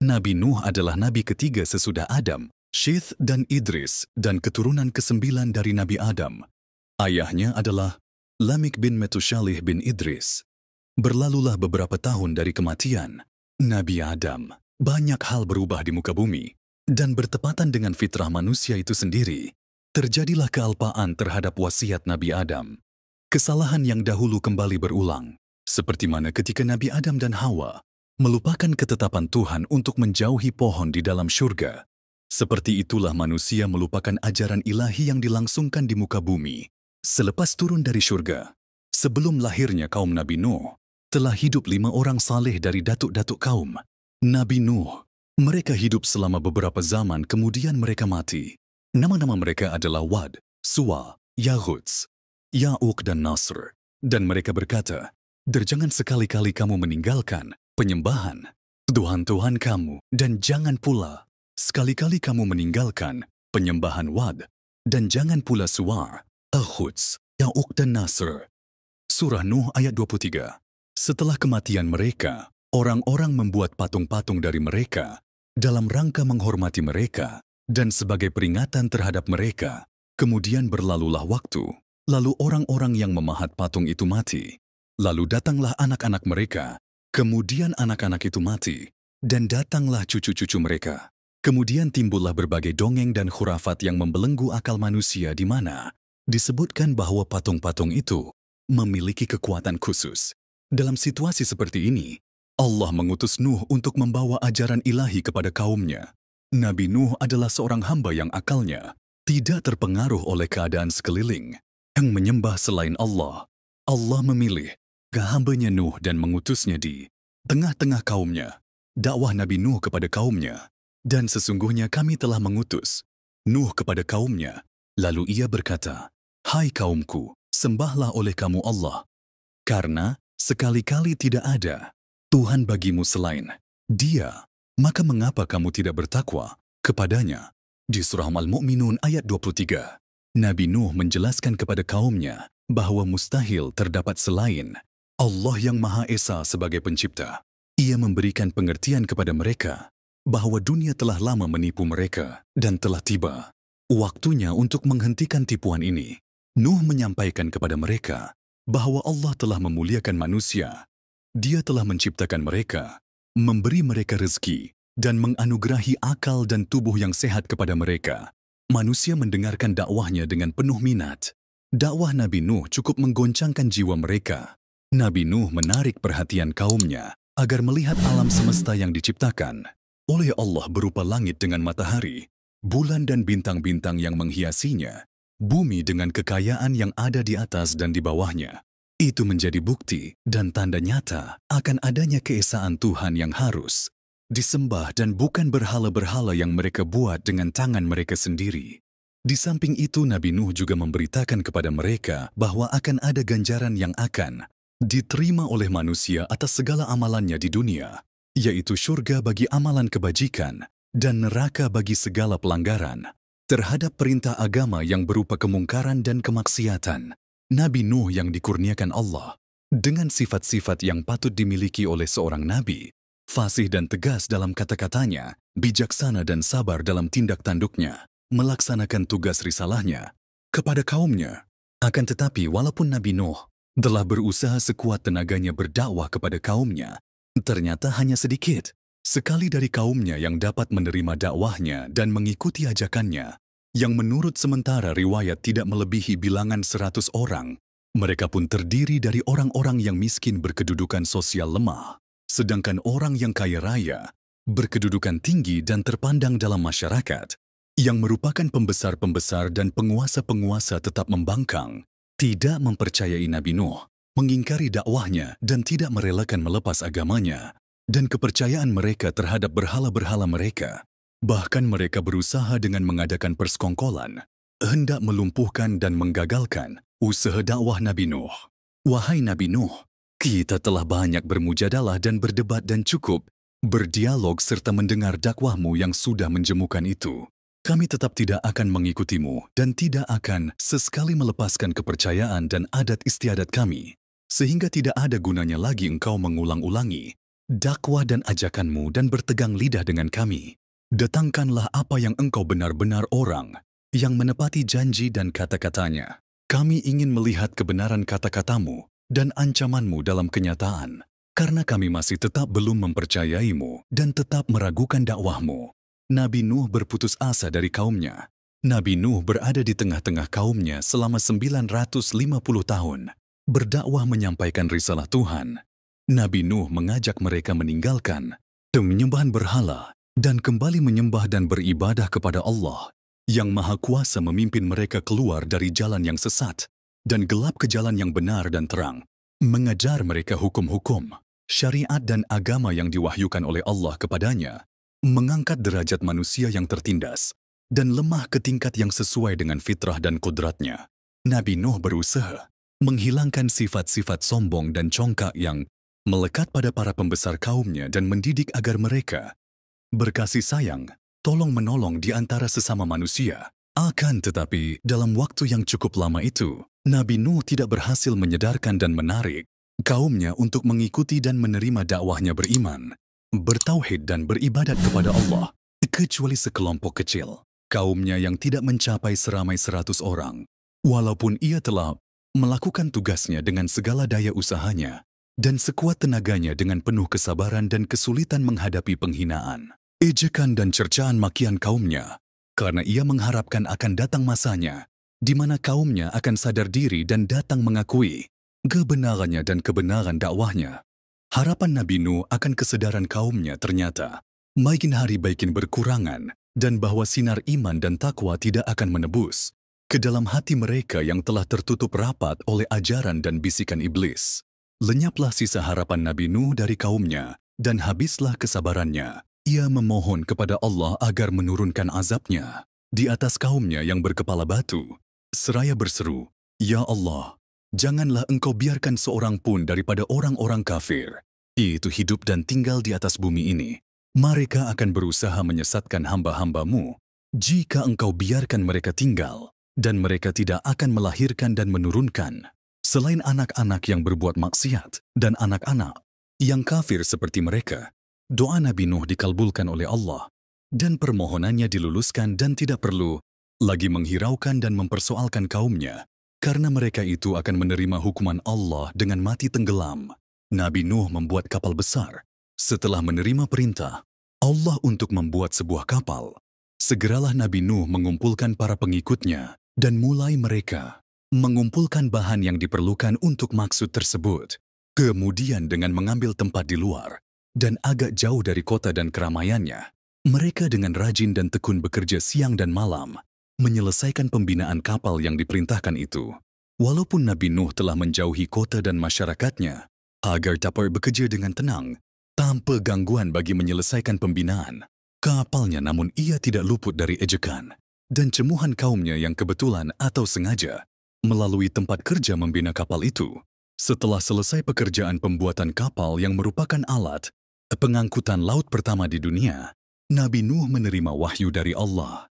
Nabi Nuh adalah nabi ketiga sesudah Adam, Syith dan Idris, dan keturunan ke-9 dari Nabi Adam. Ayahnya adalah Lamik bin Metushalih bin Idris. Berlalulah beberapa tahun dari kematian Nabi Adam. Banyak hal berubah di muka bumi, dan bertepatan dengan fitrah manusia itu sendiri, terjadilah kealpaan terhadap wasiat Nabi Adam. Kesalahan yang dahulu kembali berulang, seperti mana ketika Nabi Adam dan Hawa melupakan ketetapan Tuhan untuk menjauhi pohon di dalam syurga. Seperti itulah manusia melupakan ajaran ilahi yang dilangsungkan di muka bumi. Selepas turun dari syurga, sebelum lahirnya kaum Nabi Nuh, telah hidup 5 orang saleh dari datuk-datuk kaum Nabi Nuh. Mereka hidup selama beberapa zaman, kemudian mereka mati. Nama-nama mereka adalah Wad, Suwa, Yahuds, Ya'uq dan Nasr. Dan mereka berkata, "Dan jangan sekali-kali kamu meninggalkan penyembahan Tuhan-Tuhan kamu, dan jangan pula sekali-kali kamu meninggalkan penyembahan Wad, dan jangan pula Suwa, Yahuds, Ya'uq dan Nasr." Surah Nuh ayat 23. Setelah kematian mereka, orang-orang membuat patung-patung dari mereka dalam rangka menghormati mereka dan sebagai peringatan terhadap mereka. Kemudian berlalulah waktu, lalu orang-orang yang memahat patung itu mati. Lalu datanglah anak-anak mereka, kemudian anak-anak itu mati, dan datanglah cucu-cucu mereka. Kemudian timbullah berbagai dongeng dan khurafat yang membelenggu akal manusia, di mana disebutkan bahwa patung-patung itu memiliki kekuatan khusus. Dalam situasi seperti ini, Allah mengutus Nuh untuk membawa ajaran ilahi kepada kaumnya. Nabi Nuh adalah seorang hamba yang akalnya tidak terpengaruh oleh keadaan sekeliling yang menyembah selain Allah. Allah memilih hambanya Nuh dan mengutusnya di tengah-tengah kaumnya. Dakwah Nabi Nuh kepada kaumnya. Dan sesungguhnya kami telah mengutus Nuh kepada kaumnya. Lalu ia berkata, "Hai kaumku, sembahlah oleh kamu Allah. Karena sekali-kali tidak ada Tuhan bagimu selain Dia, maka mengapa kamu tidak bertakwa kepadanya?" Di surah Al-Mu'minun ayat 23, Nabi Nuh menjelaskan kepada kaumnya bahwa mustahil terdapat selain Allah yang Maha Esa sebagai pencipta. Ia memberikan pengertian kepada mereka bahwa dunia telah lama menipu mereka dan telah tiba waktunya untuk menghentikan tipuan ini. Nuh menyampaikan kepada mereka bahwa Allah telah memuliakan manusia. Dia telah menciptakan mereka, memberi mereka rezeki, dan menganugerahi akal dan tubuh yang sehat kepada mereka. Manusia mendengarkan dakwahnya dengan penuh minat. Dakwah Nabi Nuh cukup menggoncangkan jiwa mereka. Nabi Nuh menarik perhatian kaumnya agar melihat alam semesta yang diciptakan oleh Allah berupa langit dengan matahari, bulan dan bintang-bintang yang menghiasinya, bumi dengan kekayaan yang ada di atas dan di bawahnya. Itu menjadi bukti dan tanda nyata akan adanya keesaan Tuhan yang harus disembah dan bukan berhala-berhala yang mereka buat dengan tangan mereka sendiri. Di samping itu, Nabi Nuh juga memberitakan kepada mereka bahwa akan ada ganjaran yang akan diterima oleh manusia atas segala amalannya di dunia, yaitu syurga bagi amalan kebajikan dan neraka bagi segala pelanggaran terhadap perintah agama yang berupa kemungkaran dan kemaksiatan. Nabi Nuh yang dikurniakan Allah dengan sifat-sifat yang patut dimiliki oleh seorang nabi, fasih dan tegas dalam kata-katanya, bijaksana dan sabar dalam tindak tanduknya, melaksanakan tugas risalahnya kepada kaumnya. Akan tetapi walaupun Nabi Nuh telah berusaha sekuat tenaganya berdakwah kepada kaumnya, ternyata hanya sedikit sekali dari kaumnya yang dapat menerima dakwahnya dan mengikuti ajakannya, yang menurut sementara riwayat tidak melebihi bilangan 100 orang. Mereka pun terdiri dari orang-orang yang miskin berkedudukan sosial lemah, sedangkan orang yang kaya raya, berkedudukan tinggi dan terpandang dalam masyarakat, yang merupakan pembesar-pembesar dan penguasa-penguasa tetap membangkang, tidak mempercayai Nabi Nuh, mengingkari dakwahnya dan tidak merelakan melepas agamanya dan kepercayaan mereka terhadap berhala-berhala mereka. Bahkan mereka berusaha dengan mengadakan persekongkolan, hendak melumpuhkan dan menggagalkan usaha dakwah Nabi Nuh. Wahai Nabi Nuh, kita telah banyak bermujadalah dan berdebat dan cukup berdialog serta mendengar dakwahmu yang sudah menjemukan itu. Kami tetap tidak akan mengikutimu dan tidak akan sesekali melepaskan kepercayaan dan adat istiadat kami, sehingga tidak ada gunanya lagi engkau mengulang-ulangi dakwah dan ajakanmu dan bertegang lidah dengan kami. Datangkanlah apa yang engkau benar-benar orang yang menepati janji dan kata-katanya. Kami ingin melihat kebenaran kata-katamu dan ancamanmu dalam kenyataan, karena kami masih tetap belum mempercayaimu dan tetap meragukan dakwahmu. Nabi Nuh berputus asa dari kaumnya. Nabi Nuh berada di tengah-tengah kaumnya selama 950 tahun, berdakwah menyampaikan risalah Tuhan. Nabi Nuh mengajak mereka meninggalkan penyembahan berhala dan kembali menyembah dan beribadah kepada Allah yang Maha Kuasa, memimpin mereka keluar dari jalan yang sesat dan gelap ke jalan yang benar dan terang, mengajar mereka hukum-hukum, syariat dan agama yang diwahyukan oleh Allah kepadanya, mengangkat derajat manusia yang tertindas dan lemah ke tingkat yang sesuai dengan fitrah dan kodratnya. Nabi Nuh berusaha menghilangkan sifat-sifat sombong dan congkak yang melekat pada para pembesar kaumnya dan mendidik agar mereka berkasih sayang, tolong-menolong di antara sesama manusia. Akan tetapi, dalam waktu yang cukup lama itu, Nabi Nuh tidak berhasil menyadarkan dan menarik kaumnya untuk mengikuti dan menerima dakwahnya beriman, bertauhid dan beribadat kepada Allah, kecuali sekelompok kecil, kaumnya yang tidak mencapai seramai 100 orang. Walaupun ia telah melakukan tugasnya dengan segala daya usahanya dan sekuat tenaganya dengan penuh kesabaran dan kesulitan menghadapi penghinaan, ejekan dan cercaan makian kaumnya, karena ia mengharapkan akan datang masanya di mana kaumnya akan sadar diri dan datang mengakui kebenarannya dan kebenaran dakwahnya. Harapan Nabi Nuh akan kesedaran kaumnya ternyata makin hari makin berkurangan, dan bahwa sinar iman dan takwa tidak akan menebus ke dalam hati mereka yang telah tertutup rapat oleh ajaran dan bisikan iblis. Lenyaplah sisa harapan Nabi Nuh dari kaumnya dan habislah kesabarannya. Ia memohon kepada Allah agar menurunkan azabnya di atas kaumnya yang berkepala batu, seraya berseru, "Ya Allah, janganlah engkau biarkan seorang pun daripada orang-orang kafir itu hidup dan tinggal di atas bumi ini. Mereka akan berusaha menyesatkan hamba-hambamu jika engkau biarkan mereka tinggal, dan mereka tidak akan melahirkan dan menurunkan selain anak-anak yang berbuat maksiat dan anak-anak yang kafir seperti mereka." Doa Nabi Nuh dikabulkan oleh Allah dan permohonannya diluluskan dan tidak perlu lagi menghiraukan dan mempersoalkan kaumnya, karena mereka itu akan menerima hukuman Allah dengan mati tenggelam. Nabi Nuh membuat kapal besar. Setelah menerima perintah Allah untuk membuat sebuah kapal, segeralah Nabi Nuh mengumpulkan para pengikutnya dan mulai mereka mengumpulkan bahan yang diperlukan untuk maksud tersebut. Kemudian dengan mengambil tempat di luar dan agak jauh dari kota dan keramaiannya, mereka dengan rajin dan tekun bekerja siang dan malam menyelesaikan pembinaan kapal yang diperintahkan itu. Walaupun Nabi Nuh telah menjauhi kota dan masyarakatnya agar dapat bekerja dengan tenang tanpa gangguan bagi menyelesaikan pembinaan kapalnya, namun ia tidak luput dari ejekan dan cemuhan kaumnya yang kebetulan atau sengaja melalui tempat kerja membina kapal itu. Setelah selesai pekerjaan pembuatan kapal yang merupakan alat pengangkutan laut pertama di dunia, Nabi Nuh menerima wahyu dari Allah.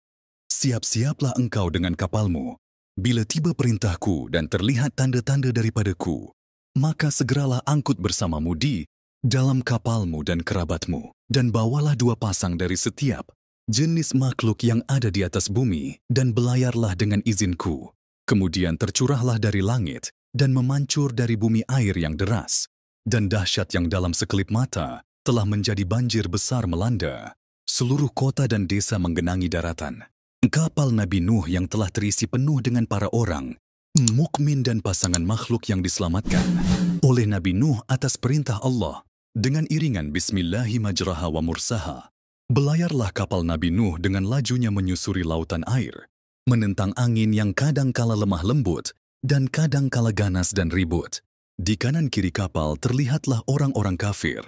"Siap-siaplah engkau dengan kapalmu. Bila tiba perintahku dan terlihat tanda-tanda daripadaku, maka segeralah angkut bersamamu di dalam kapalmu dan kerabatmu, dan bawalah 2 pasang dari setiap jenis makhluk yang ada di atas bumi, dan belayarlah dengan izinku. Kemudian tercurahlah dari langit dan memancur dari bumi air yang deras dan dahsyat yang dalam sekelip mata telah menjadi banjir besar melanda seluruh kota dan desa menggenangi daratan. Kapal Nabi Nuh yang telah terisi penuh dengan para orang mukmin dan pasangan makhluk yang diselamatkan oleh Nabi Nuh atas perintah Allah dengan iringan Bismillahi majraha wa mursaha. Belayarlah kapal Nabi Nuh dengan lajunya menyusuri lautan air, menentang angin yang kadang kala lemah lembut dan kadang kala ganas dan ribut. Di kanan kiri kapal terlihatlah orang-orang kafir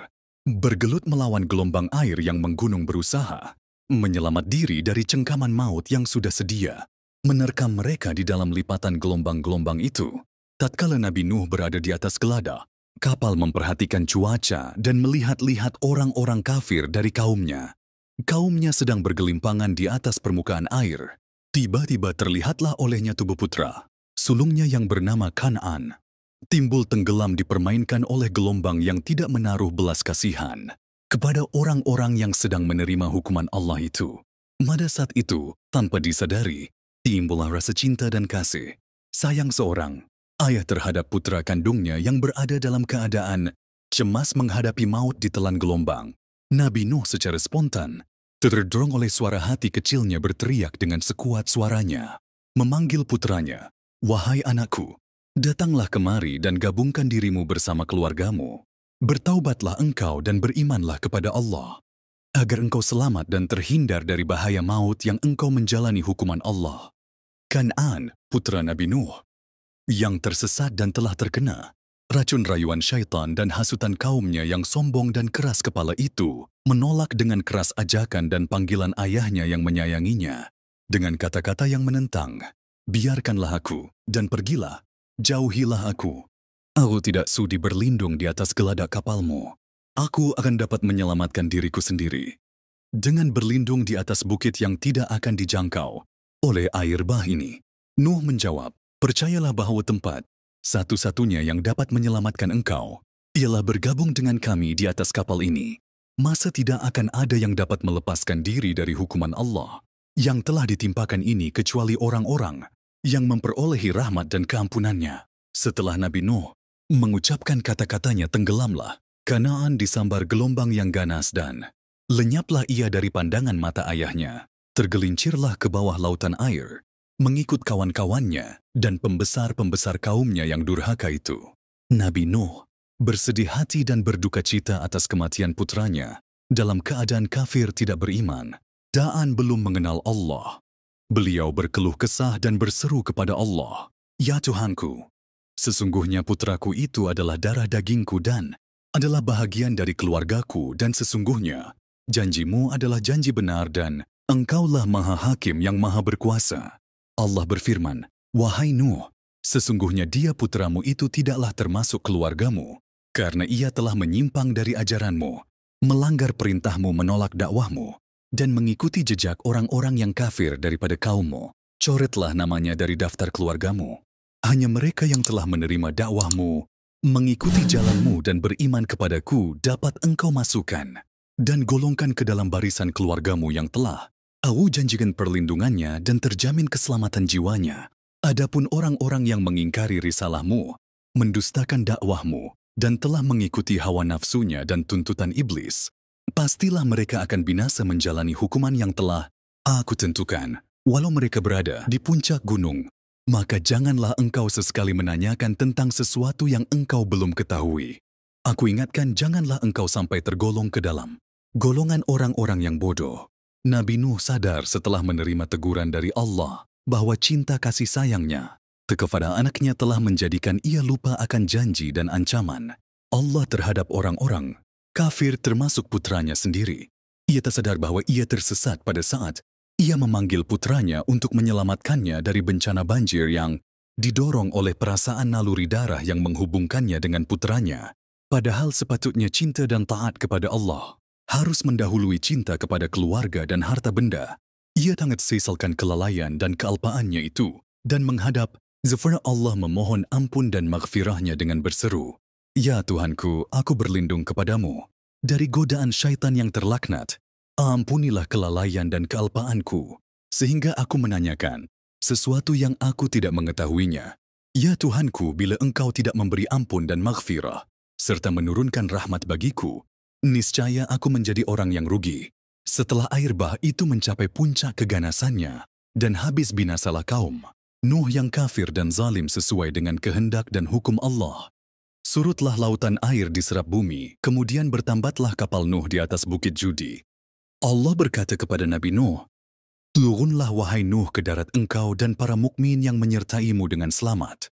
bergelut melawan gelombang air yang menggunung, berusaha menyelamat diri dari cengkaman maut yang sudah sedia menerkam mereka di dalam lipatan gelombang-gelombang itu. Tatkala Nabi Nuh berada di atas gelada, kapal memperhatikan cuaca dan melihat-lihat orang-orang kafir dari kaumnya. Kaumnya sedang bergelimpangan di atas permukaan air. Tiba-tiba terlihatlah olehnya tubuh putra sulungnya yang bernama Kan'an. timbul tenggelam dipermainkan oleh gelombang yang tidak menaruh belas kasihan kepada orang-orang yang sedang menerima hukuman Allah itu. Pada saat itu, tanpa disadari, timbullah rasa cinta dan kasih sayang seorang ayah terhadap putra kandungnya yang berada dalam keadaan cemas menghadapi maut ditelan gelombang. Nabi Nuh secara spontan terdorong oleh suara hati kecilnya berteriak dengan sekuat suaranya, memanggil putranya, "Wahai anakku, datanglah kemari dan gabungkan dirimu bersama keluargamu. Bertaubatlah engkau dan berimanlah kepada Allah, agar engkau selamat dan terhindar dari bahaya maut yang engkau menjalani hukuman Allah." Kan'an, putra Nabi Nuh, yang tersesat dan telah terkena racun rayuan syaitan dan hasutan kaumnya yang sombong dan keras kepala itu, menolak dengan keras ajakan dan panggilan ayahnya yang menyayanginya, dengan kata-kata yang menentang, "Biarkanlah aku, dan pergilah, jauhilah aku. Aku tidak sudi berlindung di atas geladak kapalmu. Aku akan dapat menyelamatkan diriku sendiri dengan berlindung di atas bukit yang tidak akan dijangkau oleh air bah ini." Nuh menjawab, "Percayalah bahwa tempat satu-satunya yang dapat menyelamatkan engkau ialah bergabung dengan kami di atas kapal ini. Masa tidak akan ada yang dapat melepaskan diri dari hukuman Allah yang telah ditimpakan ini kecuali orang-orang yang memperolehi rahmat dan keampunannya." Setelah Nabi Nuh mengucapkan kata-katanya, tenggelamlah Kan'an disambar gelombang yang ganas dan lenyaplah ia dari pandangan mata ayahnya. Tergelincirlah ke bawah lautan air, mengikut kawan-kawannya dan pembesar-pembesar kaumnya yang durhaka itu. Nabi Nuh bersedih hati dan berduka cita atas kematian putranya dalam keadaan kafir tidak beriman dan belum mengenal Allah. Beliau berkeluh kesah dan berseru kepada Allah, "Ya Tuhanku, sesungguhnya putraku itu adalah darah dagingku dan adalah bahagian dari keluargaku, dan sesungguhnya janjimu adalah janji benar dan engkaulah Maha Hakim yang Maha Berkuasa." Allah berfirman, "Wahai Nuh, sesungguhnya dia putramu itu tidaklah termasuk keluargamu, karena ia telah menyimpang dari ajaranmu, melanggar perintahmu, menolak dakwahmu, dan mengikuti jejak orang-orang yang kafir daripada kaummu. Coretlah namanya dari daftar keluargamu. Hanya mereka yang telah menerima dakwahmu, mengikuti jalanmu dan beriman kepadaku dapat engkau masukkan dan golongkan ke dalam barisan keluargamu yang telah Aku janjikan perlindungannya dan terjamin keselamatan jiwanya. Adapun orang-orang yang mengingkari risalahmu, mendustakan dakwahmu, dan telah mengikuti hawa nafsunya dan tuntutan iblis, pastilah mereka akan binasa menjalani hukuman yang telah Aku tentukan. Walau mereka berada di puncak gunung, maka janganlah engkau sesekali menanyakan tentang sesuatu yang engkau belum ketahui. Aku ingatkan, janganlah engkau sampai tergolong ke dalam golongan orang-orang yang bodoh. Nabi Nuh sadar setelah menerima teguran dari Allah bahwa cinta kasih sayangnya kepada anaknya telah menjadikan ia lupa akan janji dan ancaman Allah terhadap orang-orang kafir termasuk putranya sendiri. Ia tersadar bahwa ia tersesat pada saat ia memanggil putranya untuk menyelamatkannya dari bencana banjir yang didorong oleh perasaan naluri darah yang menghubungkannya dengan putranya. Padahal sepatutnya cinta dan taat kepada Allah harus mendahului cinta kepada keluarga dan harta benda. Ia sangat sesalkan kelalaian dan kealpaannya itu dan menghadap zafar Allah memohon ampun dan maghfirahnya dengan berseru, "Ya Tuhanku, aku berlindung kepadamu dari godaan syaitan yang terlaknat. Ampunilah kelalaian dan kealpaanku sehingga aku menanyakan sesuatu yang aku tidak mengetahuinya. Ya Tuhanku, bila engkau tidak memberi ampun dan maghfirah serta menurunkan rahmat bagiku, niscaya aku menjadi orang yang rugi." Setelah air bah itu mencapai puncak keganasannya dan habis binasalah kaum Nuh yang kafir dan zalim sesuai dengan kehendak dan hukum Allah. Surutlah lautan air diserap bumi, kemudian bertambatlah kapal Nuh di atas bukit Judi. Allah berkata kepada Nabi Nuh, "Turunlah wahai Nuh ke darat engkau dan para mukmin yang menyertaimu dengan selamat.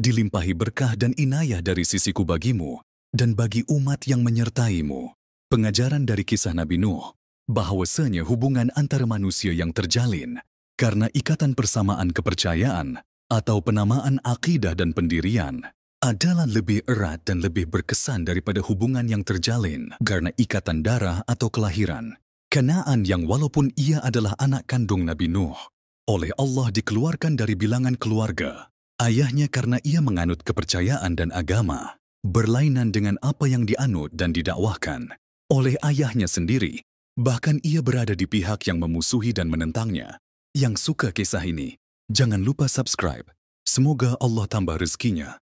Dilimpahi berkah dan inayah dari sisiku bagimu dan bagi umat yang menyertaimu." Pengajaran dari kisah Nabi Nuh, bahwasanya hubungan antara manusia yang terjalin karena ikatan persamaan kepercayaan atau penamaan akidah dan pendirian adalah lebih erat dan lebih berkesan daripada hubungan yang terjalin karena ikatan darah atau kelahiran. Kan'an yang walaupun ia adalah anak kandung Nabi Nuh, oleh Allah dikeluarkan dari bilangan keluarga Ayahnya karena ia menganut kepercayaan dan agama berlainan dengan apa yang dianut dan didakwahkan oleh ayahnya sendiri. Bahkan ia berada di pihak yang memusuhi dan menentangnya. Yang suka kisah ini, jangan lupa subscribe. Semoga Allah tambah rezekinya.